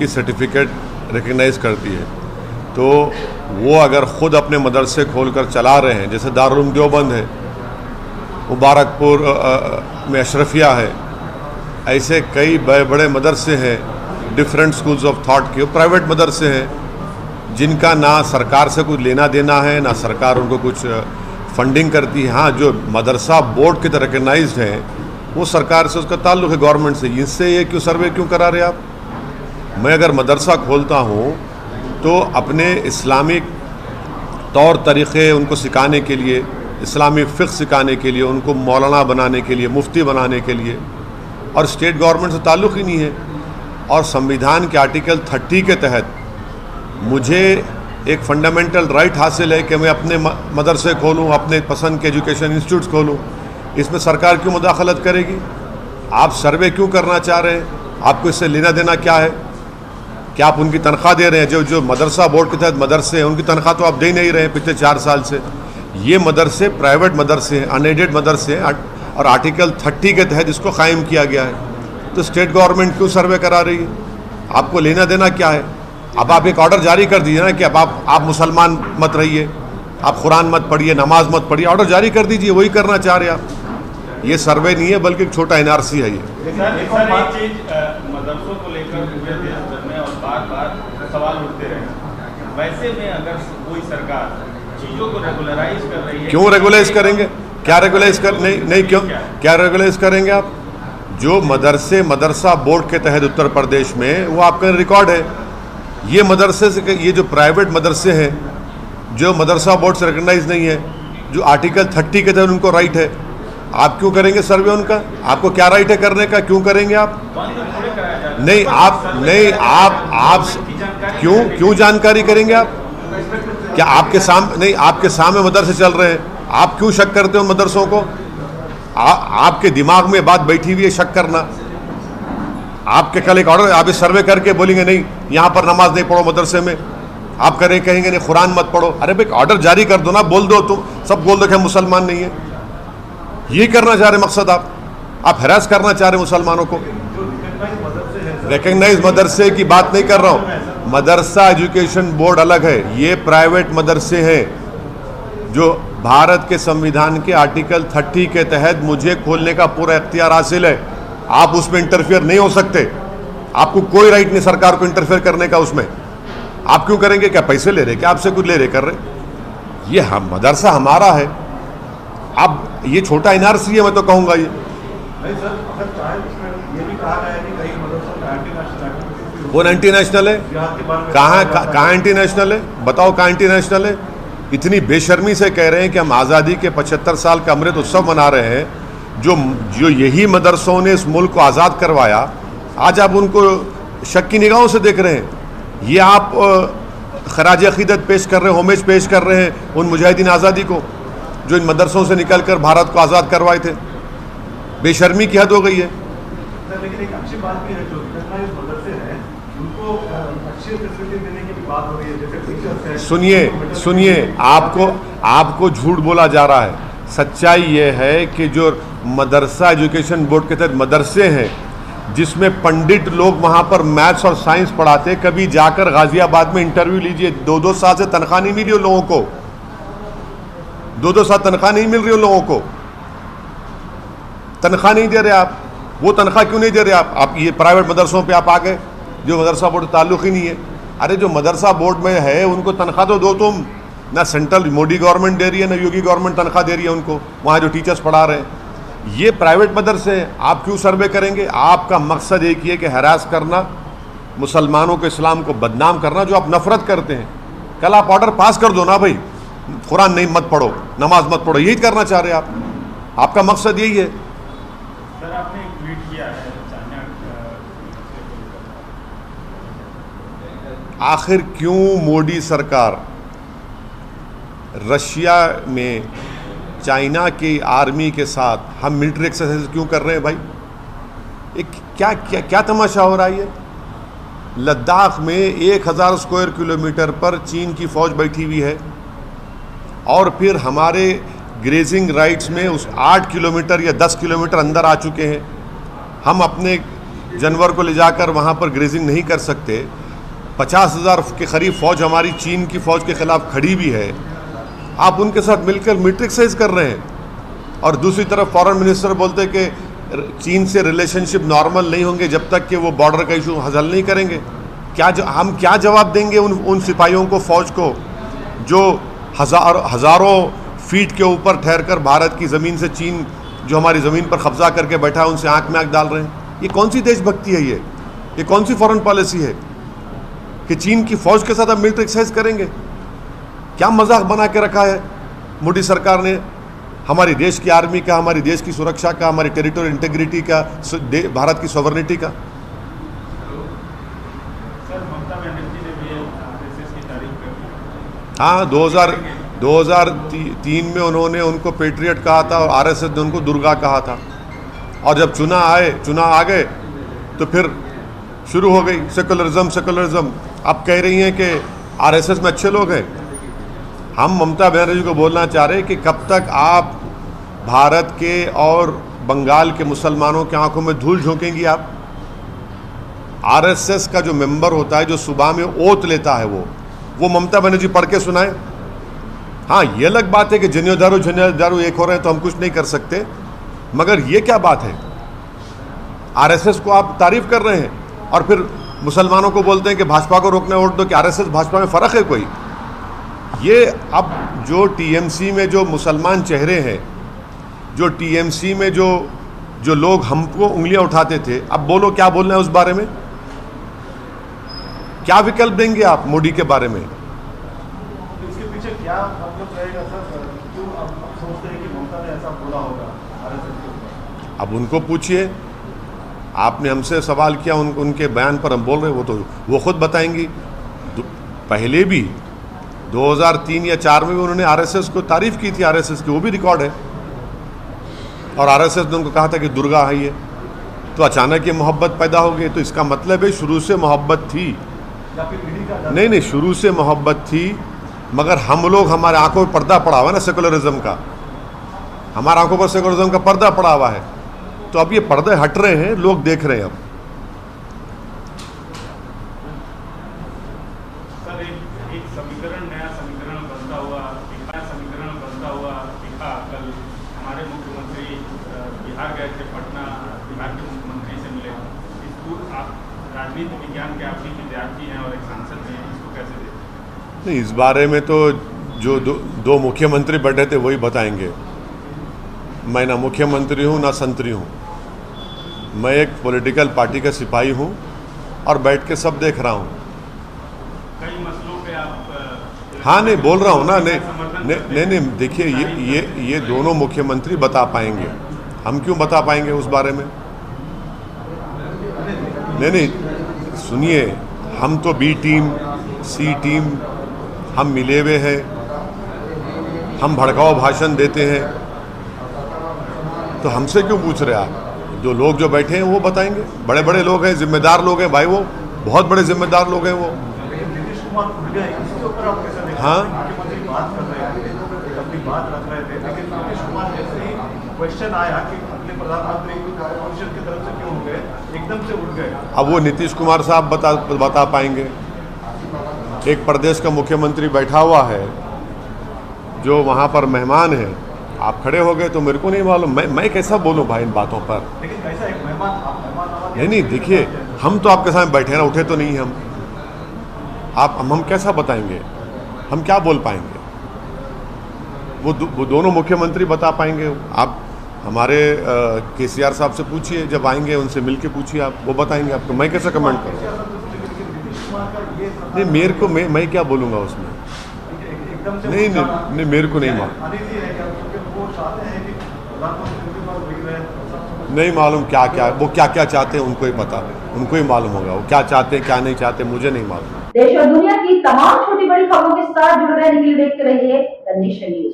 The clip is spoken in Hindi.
की सर्टिफिकेट रिकग्नाइज करती है, तो वो अगर ख़ुद अपने मदरसे खोलकर चला रहे हैं, जैसे दारुल उलूम देवबंद है, मुबारकपुर में अशरफिया है, ऐसे कई बड़े बड़े मदरसे हैं, डिफरेंट स्कूल्स ऑफ थॉट के प्राइवेट मदरसे हैं जिनका ना सरकार से कुछ लेना देना है, ना सरकार उनको कुछ फंडिंग करती है। हाँ, जो मदरसा बोर्ड के तरह रिकग्नाइज्ड हैं वो सरकार से उसका ताल्लुक़ है, गवर्नमेंट से। इससे ये क्यों सर्वे क्यों करा रहे आप? मैं अगर मदरसा खोलता हूँ तो अपने इस्लामिक तौर तरीक़े उनको सिखाने के लिए, इस्लामिक फ़िक़्ह सिखाने के लिए, उनको मौलाना बनाने के लिए, मुफ्ती बनाने के लिए, और स्टेट गवर्नमेंट से ताल्लुक़ ही नहीं है। और संविधान के आर्टिकल 30 के तहत मुझे एक फंडामेंटल राइट हासिल है कि मैं अपने मदरसे खोलूँ, अपने पसंद के एजुकेशन इंस्टीट्यूट्स खोलूँ। इसमें सरकार क्यों मुदाखलत करेगी? आप सर्वे क्यों करना चाह रहे हैं? आपको इससे लेना देना क्या है? क्या आप उनकी तनख्वाह दे रहे हैं? जो मदरसा बोर्ड के तहत मदरसे हैं उनकी तनख्वाह तो आप दे नहीं रहे हैं पिछले 4 साल से। ये मदरसे प्राइवेट मदरसे हैं, अनएडेड मदरसे हैं, और आर्टिकल 30 के तहत इसको कायम किया गया है। तो स्टेट गवर्नमेंट क्यों सर्वे करा रही है? आपको लेना देना क्या है? अब आप एक ऑर्डर जारी कर दीजिए ना कि अब आप मुसलमान मत रहिए, आप कुरान मत पढ़िए, नमाज मत पढ़िए, ऑर्डर जारी कर दीजिए। वही करना चाह रहे आप। ये सर्वे नहीं है बल्कि एक छोटा एनआरसी है ये। मदरसों को लेकर पूरे देश भर में और बार-बार सवाल उठते रहे। वैसे में अगर कोई सरकार चीज़ों को रेगुलराइज कर रही है, क्यों रेगुलाइज करेंगे? क्या रेगुलाइज कर नहीं क्यों क्या रेगुलाइज करेंगे आप? जो मदरसा बोर्ड के तहत उत्तर प्रदेश में वो आपका रिकॉर्ड है। ये मदरसे से, ये जो प्राइवेट मदरसे हैं जो मदरसा बोर्ड से रिकग्नाइज नहीं है, जो आर्टिकल 30 के तहत उनको राइट है, आप क्यों करेंगे सर्वे उनका? आपको क्या राइट है करने का? क्यों करेंगे आप? नहीं आप क्यों जानकारी करेंगे आप? क्या आपके सामने मदरसे चल रहे हैं, आप क्यों शक करते हो मदरसों को? आपके दिमाग में बात बैठी हुई है शक करना। आपके कल एक ऑर्डर, आप इस सर्वे करके बोलेंगे नहीं यहाँ पर नमाज नहीं पढ़ो मदरसे में, आप कहेंगे नहीं कुरान मत पढ़ो। अरे भाई ऑर्डर जारी कर दो ना, बोल दो, तुम सब बोल दो कि हम मुसलमान नहीं है। ये करना चाह रहे मकसद आप हैरास करना चाह रहे मुसलमानों को। रिकग्नाइज मदरसे की बात नहीं कर रहा हूँ, मदरसा एजुकेशन बोर्ड अलग है, ये प्राइवेट मदरसे हैं जो भारत के संविधान के आर्टिकल 30 के तहत मुझे खोलने का पूरा इख्तियार हासिल है। आप उसमें इंटरफेयर नहीं हो सकते, आपको कोई राइट नहीं सरकार को इंटरफेयर करने का उसमें। आप क्यों करेंगे? क्या पैसे ले रहे, क्या आपसे कुछ ले रहे कर रहे? ये हम मदरसा हमारा है। अब ये छोटा एनआरसी है, मैं तो कहूँगा ये नहीं सर, अगर चाहे इसमें ये भी कहा गया है कि कई मदरसों में एंटी नेशनल। कौन एंटी नेशनल है? कहाँ एंटी नेशनल है? बताओ कहाँ एंटी नेशनल है? इतनी बेशर्मी से कह रहे हैं कि हम आज़ादी के 75 साल का अमृत उत्सव मना रहे हैं। जो यही मदरसों ने इस मुल्क को आज़ाद करवाया, आज आप उनको शक की निगाहों से देख रहे हैं। ये आप खराज अक़ीदत पेश कर रहे हैं, होमेज पेश कर रहे हैं उन मुजाहिदीन आज़ादी को जो इन मदरसों से निकलकर भारत को आज़ाद करवाए थे। बेशर्मी की हद हो गई है। लेकिन एक अच्छी बात भी है, जो मदरसे हैं उनको अच्छी फैसिलिटी देने की भी बात हो रही है, जैसे टीचर्स हैं। सुनिए, आपको झूठ बोला जा रहा है। सच्चाई ये है कि जो मदरसा एजुकेशन बोर्ड के तहत मदरसे हैं जिसमें पंडित लोग वहाँ पर मैथ्स और साइंस पढ़ाते, कभी जाकर गाजियाबाद में इंटरव्यू लीजिए, 2-2 साल से तनख्वाह नहीं मिल रही उन लोगों को, 2-2 साल तनख्वाह नहीं मिल रही उन लोगों को, तनख्वाह नहीं दे रहे आप। वो तनख्वाह क्यों नहीं दे रहे आप ये प्राइवेट मदरसों पे आप आ गए जो मदरसा बोर्ड ताल्लुक़ ही नहीं है। अरे जो मदरसा बोर्ड में है उनको तनख्वाह तो दो तुम। ना सेंट्रल मोदी गवर्नमेंट दे रही है, ना योगी गवर्नमेंट तनख्वाह दे रही है उनको, वहाँ जो टीचर्स पढ़ा रहे हैं। ये प्राइवेट मदरसे हैं, आप क्यों सर्वे करेंगे? आपका मकसद एक ही है कि हरास करना, मुसलमानों को, इस्लाम को बदनाम करना, जो आप नफरत करते हैं। कल आप ऑर्डर पास कर दो ना भाई, कुरान नहीं मत पढ़ो, नमाज मत पढ़ो, यही करना चाह रहे हैं आप। आपका मकसद यही है। सर आपने एक ट्वीट किया है आखिर क्यों मोदी सरकार रशिया में चाइना की आर्मी के साथ हम मिलिट्री एक्सरसाइज क्यों कर रहे हैं भाई? एक क्या क्या क्या तमाशा हो रहा है ये? लद्दाख में 1000 स्क्वायर किलोमीटर पर चीन की फ़ौज बैठी हुई है और फिर हमारे ग्रेजिंग राइट्स में उस 8 किलोमीटर या 10 किलोमीटर अंदर आ चुके हैं। हम अपने जानवर को ले जाकर वहाँ पर ग्रेजिंग नहीं कर सकते, 50,000 के करीब फ़ौज हमारी चीन की फ़ौज के ख़िलाफ़ खड़ी भी है, आप उनके साथ मिलकर मिलिट्री एक्सरसाइज कर रहे हैं। और दूसरी तरफ फॉरेन मिनिस्टर बोलते हैं कि चीन से रिलेशनशिप नॉर्मल नहीं होंगे जब तक कि वो बॉर्डर का इशू हल नहीं करेंगे। हम क्या जवाब देंगे उन सिपाहियों को, फ़ौज को, जो हज़ारों फीट के ऊपर ठहरकर भारत की ज़मीन से चीन जो हमारी ज़मीन पर कब्ज़ा करके बैठा है उनसे आँख में आँख डाल रहे हैं? ये कौन सी देशभक्ति है? ये कौन सी फॉरेन पॉलिसी है कि चीन की फ़ौज के साथ आप मिलिट्री एक्सरसाइज करेंगे? क्या मजाक बना के रखा है मोदी सरकार ने हमारी देश की आर्मी का, हमारी देश की सुरक्षा का, हमारी टेरिटोरियल इंटीग्रिटी का, भारत की सॉवरेनिटी का। सर, ममता बनर्जी ने भी आरएसएस की तारीफ कर दी। हाँ, 2003 में उन्होंने उनको पेट्रियट कहा था और आरएसएस ने उनको दुर्गा कहा था। और जब चुनाव आ गए तो फिर शुरू हो गई सेकुलरिज्म। अब कह रही हैं कि आरएसएस में अच्छे लोग हैं। हम ममता बनर्जी को बोलना चाह रहे हैं कि कब तक आप भारत के और बंगाल के मुसलमानों की आंखों में धूल झोंकेंगी? आप आरएसएस का जो मेंबर होता है, जो सुबह में ओथ लेता है, वो ममता बनर्जी पढ़ के सुनाए। हाँ, ये अलग बात है कि जनियादारू एक हो रहे हैं तो हम कुछ नहीं कर सकते, मगर ये क्या बात है? आरएसएस को आप तारीफ कर रहे हैं और फिर मुसलमानों को बोलते हैं कि भाजपा को रोकने वोट दो। कि आरएसएस भाजपा में फ़र्क है कोई? ये अब जो टीएमसी में जो मुसलमान चेहरे हैं, जो टीएमसी में जो लोग हमको उंगलियां उठाते थे, अब बोलो क्या बोलना है उस बारे में? क्या विकल्प देंगे आप मोदी के बारे में? इसके पीछे क्या मतलब रहेगा सर? क्यों आप सोचते हैं कि ममता ने ऐसा बोला होगा आरएसएस के ऊपर? अब उनको पूछिए। आपने हमसे सवाल किया, उनके बयान पर हम बोल रहे हैं, वो खुद बताएंगी। पहले भी 2003 या 4 में भी उन्होंने आरएसएस को तारीफ की थी, आरएसएस की, वो भी रिकॉर्ड है। और आरएसएस ने उनको कहा था कि दुर्गा है ये। तो अचानक ये मोहब्बत पैदा हो गई। तो इसका मतलब है शुरू से मोहब्बत थी। या फिर पीढ़ी का नहीं, शुरू से मोहब्बत थी, मगर हम लोग, हमारे आंखों पर पर्दा पड़ा हुआ है ना सेकुलरिज्म का। हमारे आंखों पर सेकुलरिज्म का पर्दा पड़ा हुआ है। तो अब ये पर्दे हट रहे हैं, लोग देख रहे हैं अब। सर, एक समीकरण, नया समीकरण बनता हुआ दिखा। कल हमारे मुख्यमंत्री बिहार गए थे, पटना, बिहार के मुख्यमंत्री से मिले। इसको आप राजनीति विज्ञान के आप भी विद्यार्थी हैं और एक सांसद भी हैं, इसको कैसे देखते? नहीं, इस बारे में तो जो दो मुख्यमंत्री बैठे थे वही बताएंगे। मैं ना मुख्यमंत्री हूँ ना संतरी हूँ। मैं एक पॉलिटिकल पार्टी का सिपाही हूँ और बैठ के सब देख रहा हूँ। कई मसलों पे आप हाँ, नहीं बोल रहा हूँ ना। नहीं, देखिए, ये दोनों मुख्यमंत्री बता पाएंगे, हम क्यों बता पाएंगे उस बारे में? नहीं, सुनिए, हम तो बी टीम, सी टीम, हम मिले हुए हैं, हम भड़काऊ भाषण देते हैं, तो हमसे क्यों पूछ रहे आप? जो लोग जो बैठे हैं वो बताएंगे। बड़े बड़े लोग हैं, जिम्मेदार लोग हैं भाई, वो बहुत बड़े जिम्मेदार लोग हैं वो। नीतीश कुमार उठ गए, इसके ऊपर आप कैसे देखते हैं? हाँ, मुख्यमंत्री बात कर रहे थे, अपनी बात रख रहे थे, लेकिन नीतीश कुमार जैसे ही क्वेश्चन आया कि अगले प्रधानमंत्री परिषद की तरफ से क्यों हो गए, एकदम से उठ गए। अब वो नीतीश कुमार साहब बता पाएंगे। एक प्रदेश का मुख्यमंत्री बैठा हुआ है जो वहाँ पर मेहमान है, आप खड़े हो गए तो मेरे को नहीं मालूम, मैं कैसा बोलूँ भाई इन बातों पर? लेकिन कैसा एक मेहमान, आप मेहमान नहीं, देखिए, हम तो आपके सामने बैठे ना, उठे तो नहीं हम। हम कैसा बताएंगे? हम क्या बोल पाएंगे? वो दोनों मुख्यमंत्री बता पाएंगे। आप हमारे केसीआर साहब से पूछिए, जब आएंगे उनसे मिल के पूछिए, आप, वो बताएंगे आपको। मैं कैसे कमेंट करूँ? नहीं, मेरे को मैं क्या बोलूँगा उसमें? नहीं, मेरे को नहीं मालूम। नहीं मालूम वो क्या चाहते हैं, उनको ही पता, उनको ही मालूम होगा वो क्या चाहते हैं, क्या नहीं चाहते, मुझे नहीं मालूम। देश और दुनिया की तमाम छोटी बड़ी खबरों के साथ जुड़े रहने के लिए देखते रहिए द नेशन न्यूज।